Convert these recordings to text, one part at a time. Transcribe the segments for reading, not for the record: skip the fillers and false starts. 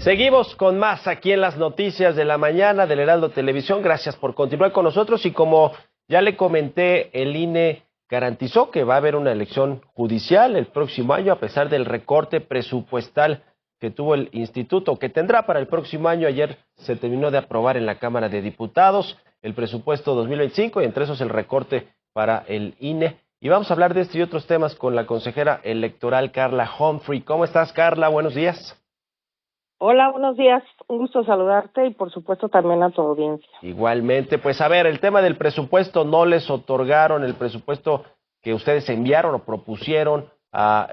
Seguimos con más aquí en las noticias de la mañana del Heraldo Televisión. Gracias por continuar con nosotros y como ya le comenté, el INE garantizó que va a haber una elección judicial el próximo año a pesar del recorte presupuestal que tuvo el instituto, que tendrá para el próximo año. Ayer se terminó de aprobar en la Cámara de Diputados el presupuesto 2025 y entre esos el recorte para el INE. Y vamos a hablar de este y otros temas con la consejera electoral Carla Humphrey. ¿Cómo estás, Carla? Buenos días. Hola, buenos días. Un gusto saludarte y por supuesto también a tu audiencia. Igualmente, pues a ver, el tema del presupuesto, no les otorgaron el presupuesto que ustedes enviaron o propusieron a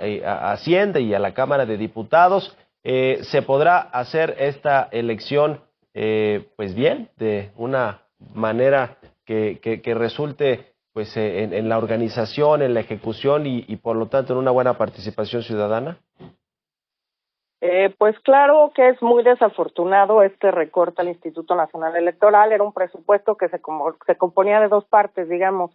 Hacienda y a la Cámara de Diputados. ¿Se podrá hacer esta elección pues bien, de una manera que resulte pues en la organización, en la ejecución y por lo tanto en una buena participación ciudadana? Pues claro que es muy desafortunado este recorte al Instituto Nacional Electoral. Era un presupuesto que se componía de dos partes, digamos,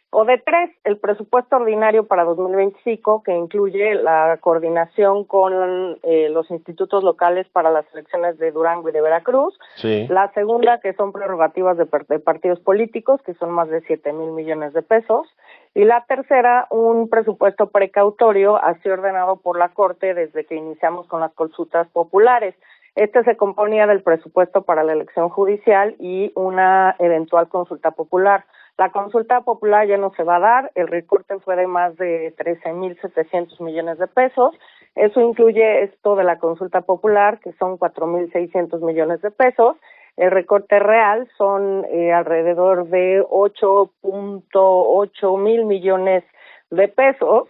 o de tres: el presupuesto ordinario para 2025, que incluye la coordinación con los institutos locales para las elecciones de Durango y de Veracruz. Sí. La segunda, que son prerrogativas de partidos políticos, que son más de 7,000 millones de pesos. Y la tercera, un presupuesto precautorio, así ordenado por la Corte desde que iniciamos con las consultas populares. Este se componía del presupuesto para la elección judicial y una eventual consulta popular. La consulta popular ya no se va a dar, el recorte fue de más de 13,700 millones de pesos. Eso incluye esto de la consulta popular, que son 4,600 millones de pesos. El recorte real son alrededor de 8.8 mil millones de pesos.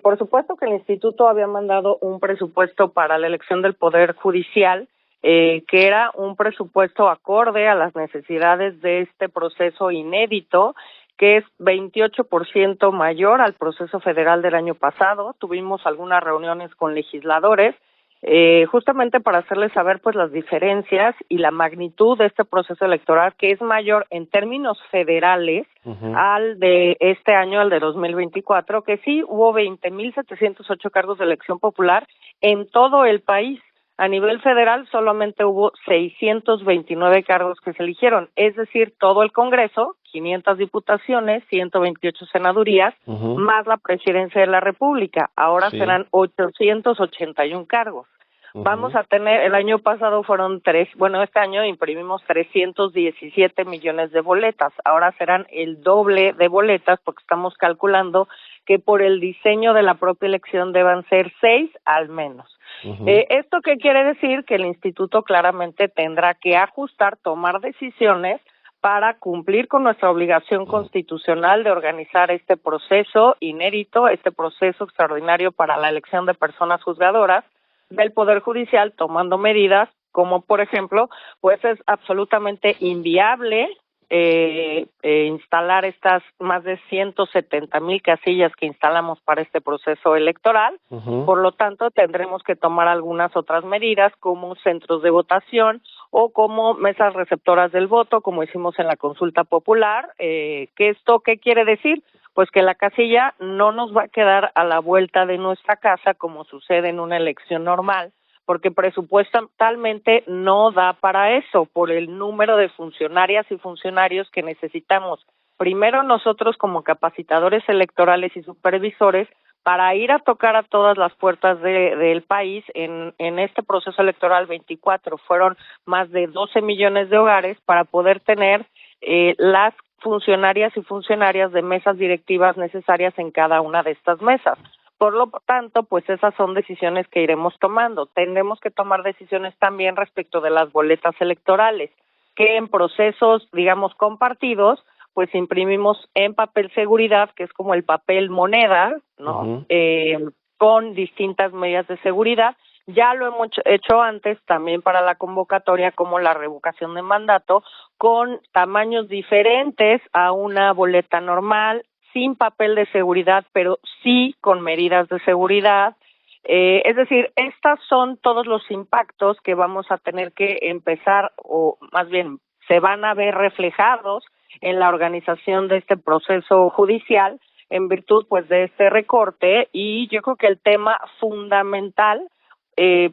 Por supuesto que el instituto había mandado un presupuesto para la elección del Poder Judicial, que era un presupuesto acorde a las necesidades de este proceso inédito, que es 28% mayor al proceso federal del año pasado. Tuvimos algunas reuniones con legisladores, justamente para hacerles saber pues las diferencias y la magnitud de este proceso electoral, que es mayor en términos federales al de este año, al de 2024, que sí hubo 20,708 cargos de elección popular en todo el país. A nivel federal solamente hubo 629 cargos que se eligieron, es decir, todo el Congreso, 500 diputaciones, 128 senadurías, más la presidencia de la República. Ahora serán 881 cargos. Vamos a tener, el año pasado fueron este año imprimimos 317 millones de boletas. Ahora serán el doble de boletas porque estamos calculando que por el diseño de la propia elección deban ser 6 al menos. ¿Esto qué quiere decir? Que el instituto claramente tendrá que ajustar, tomar decisiones para cumplir con nuestra obligación constitucional de organizar este proceso inédito, este proceso extraordinario para la elección de personas juzgadoras del Poder Judicial, tomando medidas como, por ejemplo, pues es absolutamente inviable instalar estas más de 170,000 casillas que instalamos para este proceso electoral. Por lo tanto, tendremos que tomar algunas otras medidas como centros de votación o como mesas receptoras del voto, como hicimos en la consulta popular. ¿Qué quiere decir? Pues que la casilla no nos va a quedar a la vuelta de nuestra casa como sucede en una elección normal, porque presupuestalmente no da para eso, por el número de funcionarias y funcionarios que necesitamos. Primero nosotros como capacitadores electorales y supervisores para ir a tocar a todas las puertas del país en este proceso electoral 24. Fueron más de 12 millones de hogares para poder tener las funcionarias y funcionarias de mesas directivas necesarias en cada una de estas mesas. Por lo tanto, pues esas son decisiones que iremos tomando. Tendremos que tomar decisiones también respecto de las boletas electorales, que en procesos, digamos, compartidos, pues imprimimos en papel seguridad, que es como el papel moneda, ¿no? Con distintas medidas de seguridad. Ya lo hemos hecho antes también para la convocatoria, como la revocación de mandato, con tamaños diferentes a una boleta normal, sin papel de seguridad, pero sí con medidas de seguridad. Es decir, estos son todos los impactos que vamos a tener que empezar, o más bien se van a ver reflejados en la organización de este proceso judicial en virtud pues de este recorte. Y yo creo que el tema fundamental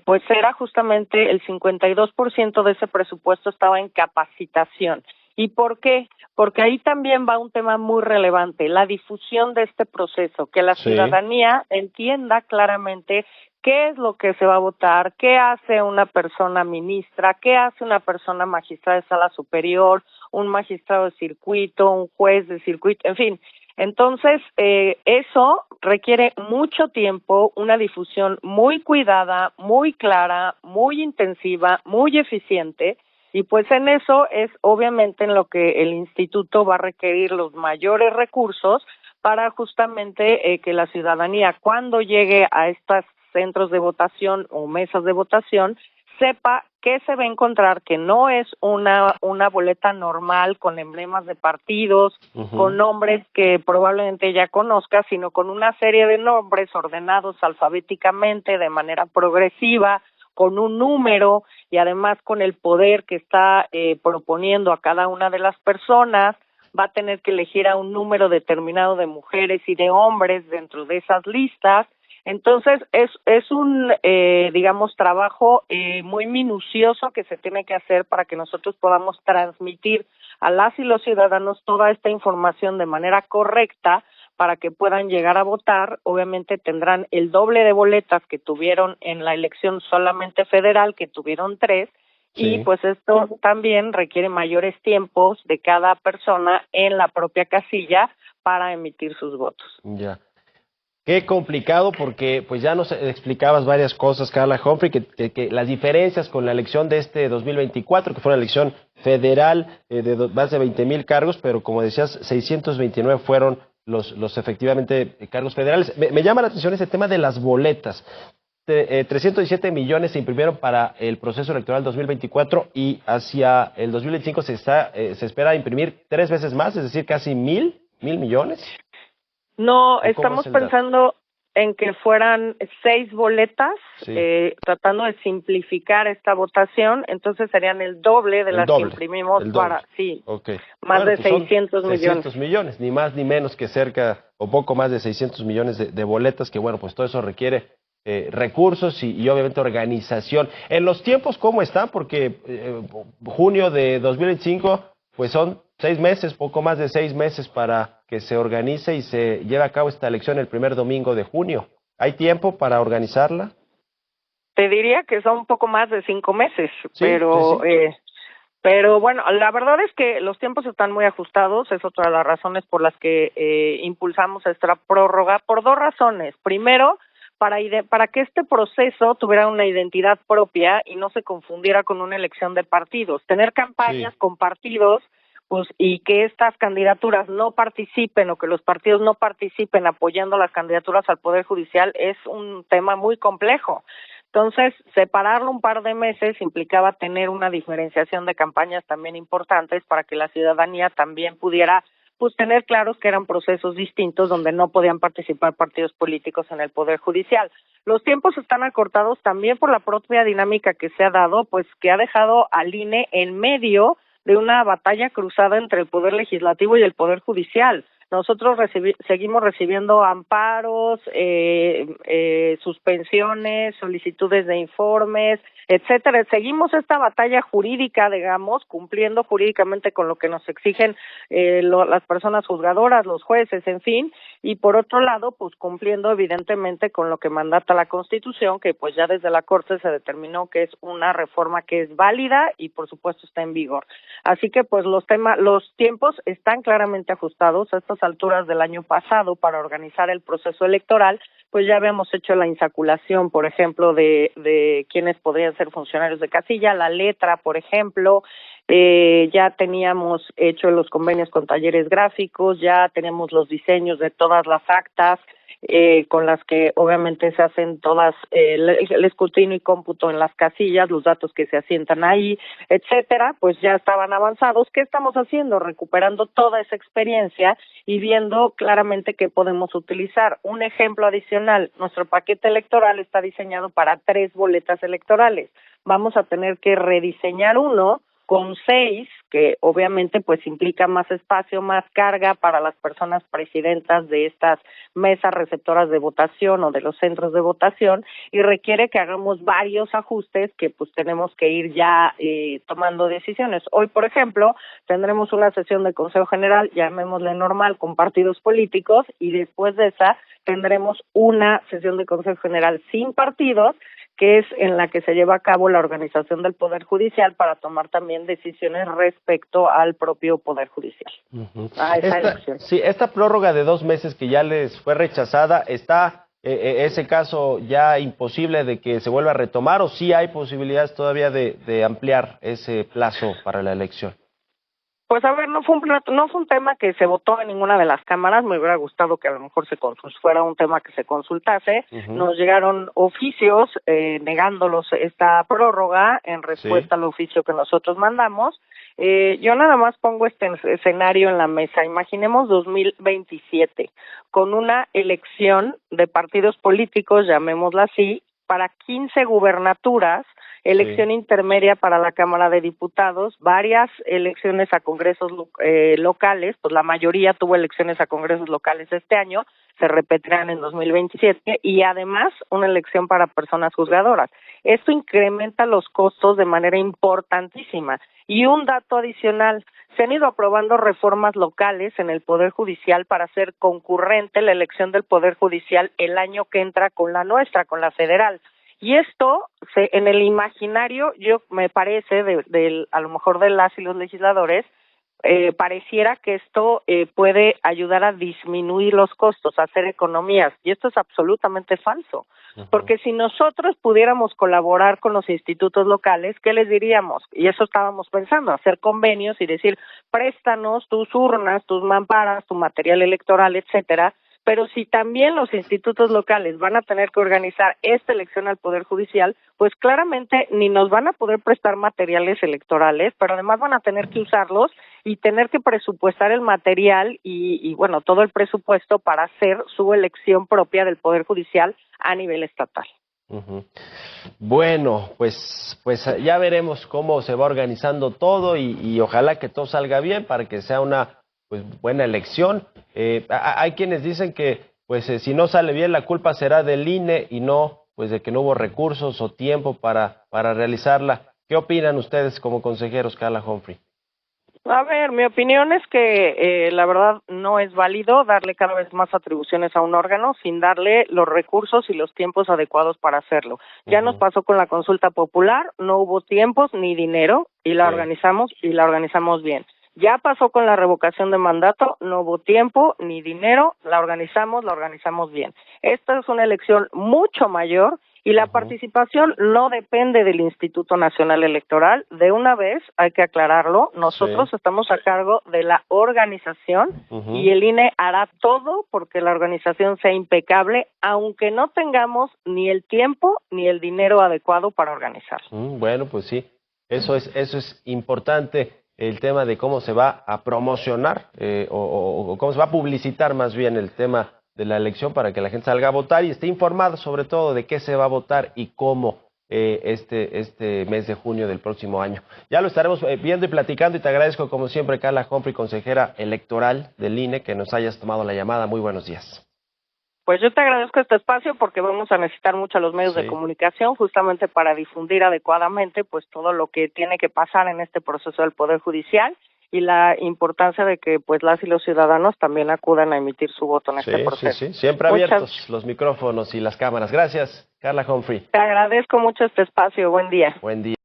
pues era justamente el 52% de ese presupuesto estaba en capacitación. ¿Y por qué? Porque ahí también va un tema muy relevante, la difusión de este proceso, que la ciudadanía entienda claramente qué es lo que se va a votar, qué hace una persona ministra, qué hace una persona magistrada de sala superior, un magistrado de circuito, un juez de circuito, en fin. Entonces, eso requiere mucho tiempo, una difusión muy cuidada, muy clara, muy intensiva, muy eficiente, y pues en eso es obviamente en lo que el instituto va a requerir los mayores recursos para justamente que la ciudadanía, cuando llegue a estos centros de votación o mesas de votación, sepa qué se va a encontrar, que no es una boleta normal con emblemas de partidos, con nombres que probablemente ya conozca, sino con una serie de nombres ordenados alfabéticamente de manera progresiva, con un número y además con el poder que está proponiendo a cada una de las personas. Va a tener que elegir a un número determinado de mujeres y de hombres dentro de esas listas. Entonces, es un, digamos, trabajo muy minucioso que se tiene que hacer para que nosotros podamos transmitir a las y los ciudadanos toda esta información de manera correcta para que puedan llegar a votar. Obviamente tendrán el doble de boletas que tuvieron en la elección solamente federal, que tuvieron 3, y pues esto también requiere mayores tiempos de cada persona en la propia casilla para emitir sus votos. Ya. Qué complicado, porque pues ya nos explicabas varias cosas, Carla Humphrey, que las diferencias con la elección de este 2024, que fue una elección federal más de 20,000 cargos, pero como decías, 629 fueron los efectivamente cargos federales. Me llama la atención ese tema de las boletas. 317 millones se imprimieron para el proceso electoral 2024 y hacia el 2025 se espera imprimir 3 veces más, es decir, casi mil millones. No, estamos pensando en que fueran 6 boletas, tratando de simplificar esta votación, entonces serían el doble de las que imprimimos para, más de 600 millones. 600 millones, ni más ni menos que cerca o poco más de 600 millones de boletas, que bueno, pues todo eso requiere recursos y obviamente organización. En los tiempos, ¿cómo están? Porque junio de 2025, pues son 6 meses, poco más de 6 meses para que se organice y se lleve a cabo esta elección el primer domingo de junio. ¿Hay tiempo para organizarla? Te diría que son un poco más de 5 meses, pero bueno, la verdad es que los tiempos están muy ajustados, es otra de las razones por las que impulsamos esta prórroga, por 2 razones. Primero, para que este proceso tuviera una identidad propia y no se confundiera con una elección de partidos. Tener campañas con partidos, pues, y que estas candidaturas no participen o que los partidos no participen apoyando las candidaturas al Poder Judicial es un tema muy complejo. Entonces, separarlo un par de meses implicaba tener una diferenciación de campañas también importantes para que la ciudadanía también pudiera pues tener claros que eran procesos distintos donde no podían participar partidos políticos en el Poder Judicial. Los tiempos están acortados también por la propia dinámica que se ha dado, pues que ha dejado al INE en medio de una batalla cruzada entre el Poder Legislativo y el Poder Judicial. Nosotros seguimos recibiendo amparos, suspensiones, solicitudes de informes, etcétera. Seguimos esta batalla jurídica, digamos, cumpliendo jurídicamente con lo que nos exigen las personas juzgadoras, los jueces, en fin, y por otro lado, pues cumpliendo evidentemente con lo que mandata la Constitución, que pues ya desde la Corte se determinó que es una reforma que es válida y por supuesto está en vigor. Así que pues los tiempos están claramente ajustados a estas alturas del año pasado para organizar el proceso electoral, pues ya habíamos hecho la insaculación, por ejemplo, de quienes podrían ser funcionarios de casilla, la letra, por ejemplo, ya teníamos hecho los convenios con talleres gráficos, ya tenemos los diseños de todas las actas, con las que obviamente se hacen todas el escrutinio y cómputo en las casillas, los datos que se asientan ahí, etcétera, pues ya estaban avanzados. ¿Qué estamos haciendo? Recuperando toda esa experiencia y viendo claramente qué podemos utilizar. Un ejemplo adicional, nuestro paquete electoral está diseñado para 3 boletas electorales. Vamos a tener que rediseñar uno con 6 que obviamente pues implica más espacio, más carga para las personas presidentas de estas mesas receptoras de votación o de los centros de votación, y requiere que hagamos varios ajustes que pues tenemos que ir ya tomando decisiones. Hoy, por ejemplo, tendremos una sesión de Consejo General, llamémosle normal, con partidos políticos, y después de esa tendremos una sesión de Consejo General sin partidos, que es en la que se lleva a cabo la organización del Poder Judicial para tomar también decisiones respecto al propio Poder Judicial. Esta prórroga de 2 meses que ya les fue rechazada, ¿está ese caso ya imposible de que se vuelva a retomar o sí hay posibilidades todavía de ampliar ese plazo para la elección? Pues a ver, no fue un tema que se votó en ninguna de las cámaras. Me hubiera gustado que a lo mejor fuera un tema que se consultase. Nos llegaron oficios negándolos esta prórroga en respuesta al oficio que nosotros mandamos. Yo nada más pongo este escenario en la mesa. Imaginemos 2027 con una elección de partidos políticos, llamémosla así, para 15 gubernaturas, elección intermedia para la Cámara de Diputados, varias elecciones a congresos locales, pues la mayoría tuvo elecciones a congresos locales este año, se repetirán en 2027, y además una elección para personas juzgadoras. Esto incrementa los costos de manera importantísima. Y un dato adicional, se han ido aprobando reformas locales en el Poder Judicial para hacer concurrente la elección del Poder Judicial el año que entra con la nuestra, con la federal. Y esto, en el imaginario, me parece, a lo mejor de las y los legisladores, pareciera que esto puede ayudar a disminuir los costos, a hacer economías, y esto es absolutamente falso, porque si nosotros pudiéramos colaborar con los institutos locales, ¿qué les diríamos? Y eso estábamos pensando, hacer convenios y decir, préstanos tus urnas, tus mamparas, tu material electoral, etcétera. Pero si también los institutos locales van a tener que organizar esta elección al Poder Judicial, pues claramente ni nos van a poder prestar materiales electorales, pero además van a tener que usarlos y tener que presupuestar el material y bueno, todo el presupuesto para hacer su elección propia del Poder Judicial a nivel estatal. Bueno, pues ya veremos cómo se va organizando todo y ojalá que todo salga bien para que sea una buena elección. Hay quienes dicen que si no sale bien la culpa será del INE y no de que no hubo recursos o tiempo para realizarla. ¿Qué opinan ustedes como consejeros, Carla Humphrey? A ver, mi opinión es que la verdad no es válido darle cada vez más atribuciones a un órgano sin darle los recursos y los tiempos adecuados para hacerlo. Ya nos pasó con la consulta popular, no hubo tiempos ni dinero y la organizamos bien. Ya pasó con la revocación de mandato, no hubo tiempo ni dinero, la organizamos bien. Esta es una elección mucho mayor y la participación no depende del Instituto Nacional Electoral. De una vez, hay que aclararlo, nosotros estamos a cargo de la organización y el INE hará todo porque la organización sea impecable, aunque no tengamos ni el tiempo ni el dinero adecuado para organizar. Bueno, pues sí, eso es importante. El tema de cómo se va a promocionar o cómo se va a publicitar más bien el tema de la elección para que la gente salga a votar y esté informada sobre todo de qué se va a votar y cómo este mes de junio del próximo año. Ya lo estaremos viendo y platicando y te agradezco como siempre, Carla Humphrey, consejera electoral del INE, que nos hayas tomado la llamada. Muy buenos días. Pues yo te agradezco este espacio porque vamos a necesitar mucho a los medios de comunicación justamente para difundir adecuadamente pues todo lo que tiene que pasar en este proceso del Poder Judicial y la importancia de que pues las y los ciudadanos también acudan a emitir su voto en este proceso. Sí, siempre abiertos los micrófonos y las cámaras. Gracias, Carla Humphrey. Te agradezco mucho este espacio. Buen día. Buen día.